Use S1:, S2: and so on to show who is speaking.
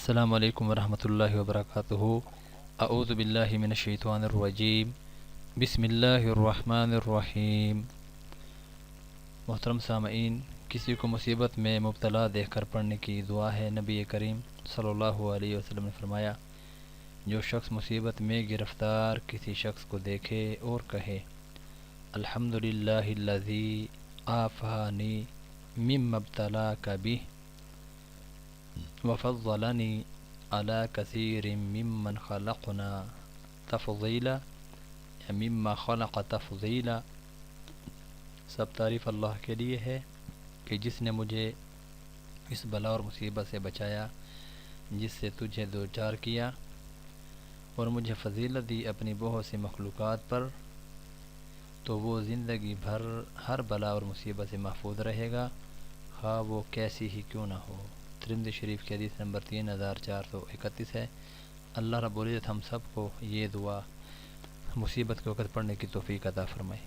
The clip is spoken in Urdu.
S1: السلام علیکم ورحمۃ اللہ وبرکاتہ۔ اعوذ باللہ من الشیطان الرجیم، بسم اللہ الرحمن الرحیم۔ محترم سامعین، کسی کو مصیبت میں مبتلا دیکھ کر پڑھنے کی دعا ہے۔ نبی کریم صلی اللہ علیہ وسلم نے فرمایا، جو شخص مصیبت میں گرفتار کسی شخص کو دیکھے اور کہے الحمدللہ الذی عافانی مما ابتلاک بہ وفضلنی علی کثیر ممن خلقنا تفضیلا یا مما خلق تفضیلا، سب تعریف اللہ کے لیے ہے کہ جس نے مجھے اس بلا اور مصیبت سے بچایا جس سے تجھے دوچار کیا، اور مجھے فضیلت دی اپنی بہت سی مخلوقات پر، تو وہ زندگی بھر ہر بلا اور مصیبت سے محفوظ رہے گا، خواہ وہ کیسی ہی کیوں نہ ہو۔ ترمذی شریف کی حدیث نمبر 3431 ہے۔ اللہ رب العزت ہم سب کو یہ دعا مصیبت کے وقت پڑھنے کی توفیق عطا فرمائے۔